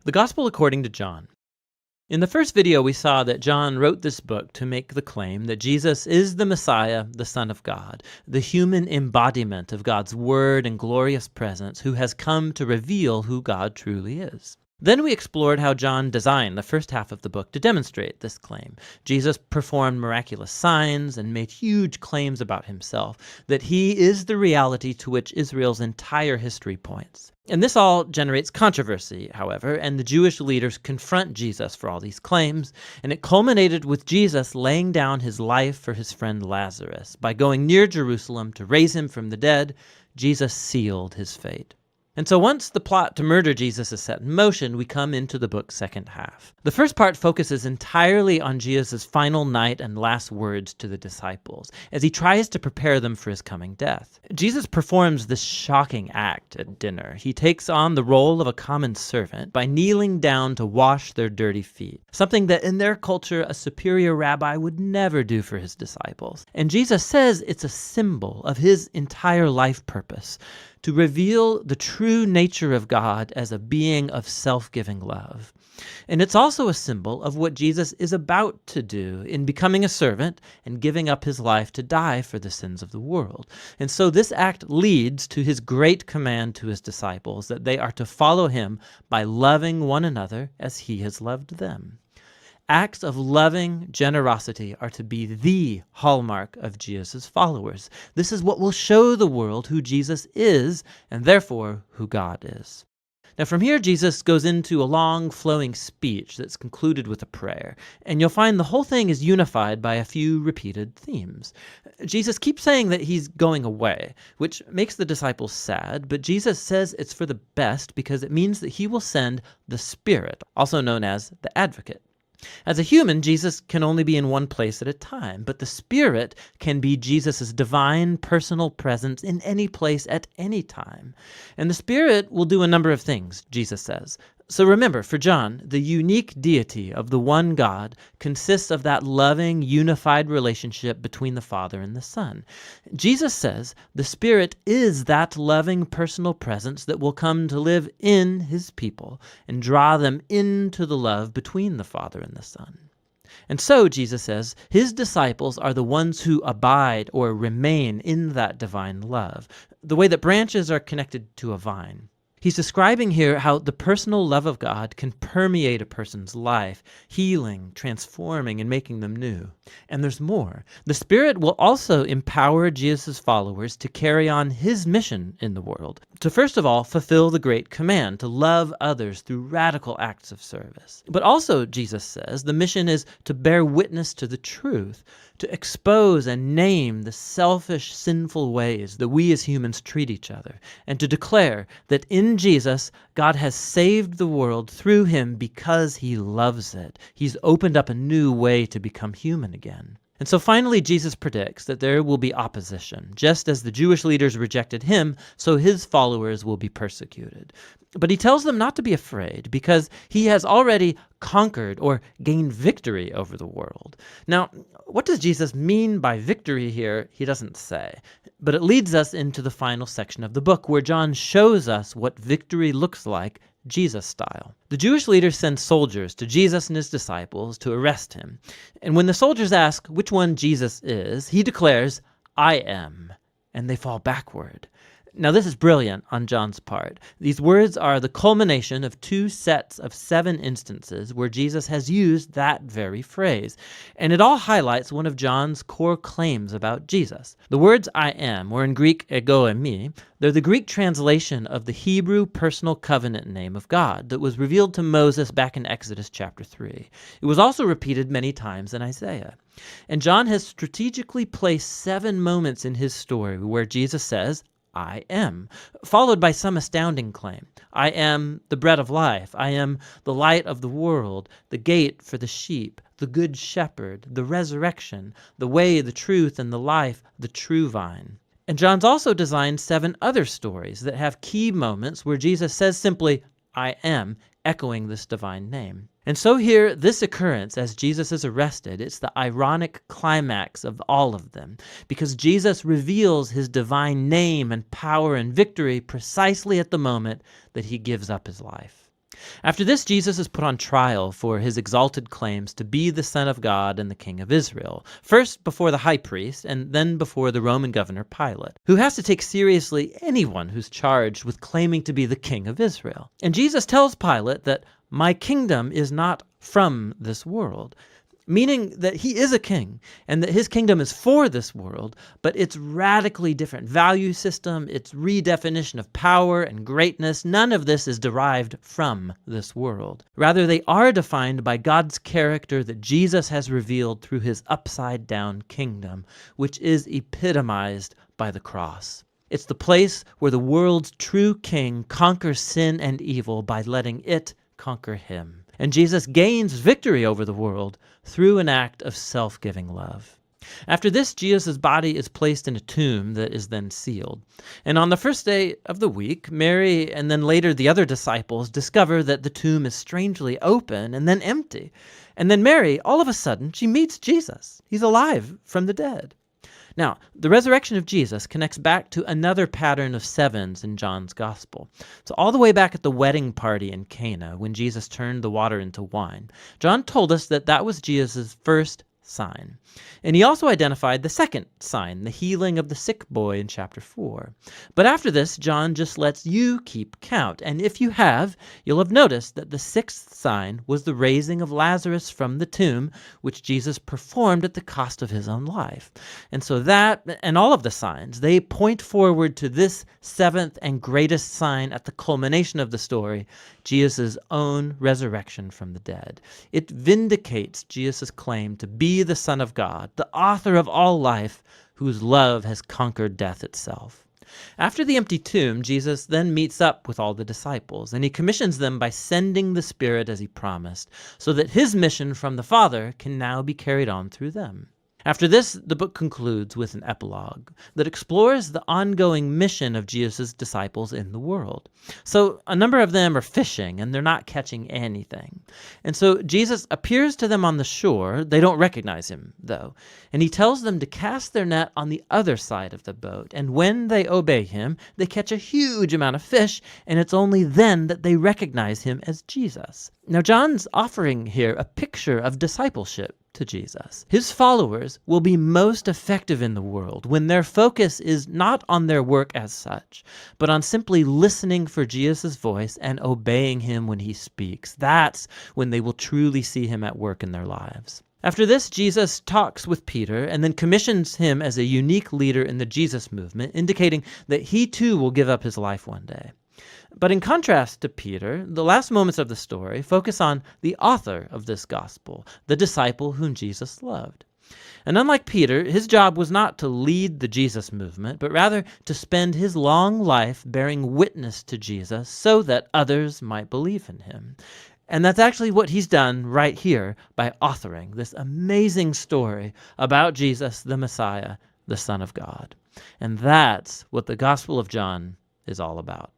The Gospel according to John. In the first video, we saw that John wrote this book to make the claim that Jesus is the Messiah, the Son of God, the human embodiment of God's word and glorious presence who has come to reveal who God truly is. Then we explored how John designed the first half of the book to demonstrate this claim. Jesus performed miraculous signs and made huge claims about himself, that he is the reality to which Israel's entire history points. And this all generates controversy, however, and the Jewish leaders confront Jesus for all these claims, and it culminated with Jesus laying down his life for his friend Lazarus. By going near Jerusalem to raise him from the dead, Jesus sealed his fate. And so once the plot to murder Jesus is set in motion, we come into the book's second half. The first part focuses entirely on Jesus' final night and last words to the disciples, as he tries to prepare them for his coming death. Jesus performs this shocking act at dinner. He takes on the role of a common servant by kneeling down to wash their dirty feet, something that in their culture a superior rabbi would never do for his disciples. And Jesus says it's a symbol of his entire life purpose, to reveal the true nature of God as a being of self-giving love. And it's also a symbol of what Jesus is about to do in becoming a servant and giving up his life to die for the sins of the world. And so this act leads to his great command to his disciples that they are to follow him by loving one another as he has loved them. Acts of loving generosity are to be the hallmark of Jesus' followers. This is what will show the world who Jesus is, and therefore who God is. Now from here, Jesus goes into a long, flowing speech that's concluded with a prayer, and you'll find the whole thing is unified by a few repeated themes. Jesus keeps saying that he's going away, which makes the disciples sad, but Jesus says it's for the best because it means that he will send the Spirit, also known as the Advocate. As a human, Jesus can only be in one place at a time, but the Spirit can be Jesus' divine personal presence in any place at any time. And the Spirit will do a number of things, Jesus says. So remember, for John, the unique deity of the one God consists of that loving, unified relationship between the Father and the Son. Jesus says the Spirit is that loving personal presence that will come to live in his people and draw them into the love between the Father and the Son. And so, Jesus says, his disciples are the ones who abide or remain in that divine love, the way that branches are connected to a vine. He's describing here how the personal love of God can permeate a person's life, healing, transforming, and making them new. And there's more. The Spirit will also empower Jesus' followers to carry on his mission in the world, to first of all fulfill the great command to love others through radical acts of service. But also, Jesus says, the mission is to bear witness to the truth, to expose and name the selfish, sinful ways that we as humans treat each other, and to declare that in Jesus, God has saved the world through him because he loves it. He's opened up a new way to become human again. And so finally, Jesus predicts that there will be opposition. Just as the Jewish leaders rejected him, so his followers will be persecuted. But he tells them not to be afraid because he has already conquered or gained victory over the world. Now, what does Jesus mean by victory here? He doesn't say. But it leads us into the final section of the book where John shows us what victory looks like Jesus style. The Jewish leaders send soldiers to Jesus and his disciples to arrest him. And when the soldiers ask which one Jesus is, he declares, "I am," and they fall backward. Now this is brilliant on John's part. These words are the culmination of 2 sets of 7 instances where Jesus has used that very phrase. And it all highlights one of John's core claims about Jesus. The words "I am," or in Greek ego eimi, they're the Greek translation of the Hebrew personal covenant name of God that was revealed to Moses back in Exodus chapter 3. It was also repeated many times in Isaiah. And John has strategically placed 7 moments in his story where Jesus says, "I am," followed by some astounding claim. "I am the bread of life. I am the light of the world, the gate for the sheep, the good shepherd, the resurrection, the way, the truth, and the life, the true vine." And John's also designed 7 other stories that have key moments where Jesus says simply, "I am," echoing this divine name. And so here, this occurrence as Jesus is arrested, it's the ironic climax of all of them, because Jesus reveals his divine name and power and victory precisely at the moment that he gives up his life. After this, Jesus is put on trial for his exalted claims to be the Son of God and the King of Israel, first before the high priest and then before the Roman governor Pilate, who has to take seriously anyone who's charged with claiming to be the King of Israel. And Jesus tells Pilate that my kingdom is not from this world, meaning that he is a king and that his kingdom is for this world, but its radically different value system, its redefinition of power and greatness, none of this is derived from this world. Rather, they are defined by God's character that Jesus has revealed through his upside-down kingdom, which is epitomized by the cross. It's the place where the world's true king conquers sin and evil by letting it conquer him. And Jesus gains victory over the world through an act of self-giving love. After this, Jesus' body is placed in a tomb that is then sealed. And on the first day of the week, Mary and then later the other disciples discover that the tomb is strangely open and then empty. And then Mary, all of a sudden, she meets Jesus. He's alive from the dead. Now, the resurrection of Jesus connects back to another pattern of sevens in John's gospel. So all the way back at the wedding party in Cana, when Jesus turned the water into wine, John told us that that was Jesus' first sign. And he also identified the second sign, the healing of the sick boy in chapter 4. But after this, John just lets you keep count. And if you have, you'll have noticed that the sixth sign was the raising of Lazarus from the tomb, which Jesus performed at the cost of his own life. And so that, and all of the signs, they point forward to this seventh and greatest sign at the culmination of the story, Jesus' own resurrection from the dead. It vindicates Jesus' claim to be the Son of God, the author of all life, whose love has conquered death itself. After the empty tomb, Jesus then meets up with all the disciples, and he commissions them by sending the Spirit as he promised, so that his mission from the Father can now be carried on through them. After this, the book concludes with an epilogue that explores the ongoing mission of Jesus' disciples in the world. So a number of them are fishing and they're not catching anything. And so Jesus appears to them on the shore. They don't recognize him, though. And he tells them to cast their net on the other side of the boat. And when they obey him, they catch a huge amount of fish, and it's only then that they recognize him as Jesus. Now, John's offering here a picture of discipleship to Jesus. His followers will be most effective in the world when their focus is not on their work as such, but on simply listening for Jesus' voice and obeying him when he speaks. That's when they will truly see him at work in their lives. After this, Jesus talks with Peter and then commissions him as a unique leader in the Jesus movement, indicating that he too will give up his life one day. But in contrast to Peter, the last moments of the story focus on the author of this gospel, the disciple whom Jesus loved. And unlike Peter, his job was not to lead the Jesus movement, but rather to spend his long life bearing witness to Jesus so that others might believe in him. And that's actually what he's done right here by authoring this amazing story about Jesus, the Messiah, the Son of God. And that's what the Gospel of John is all about.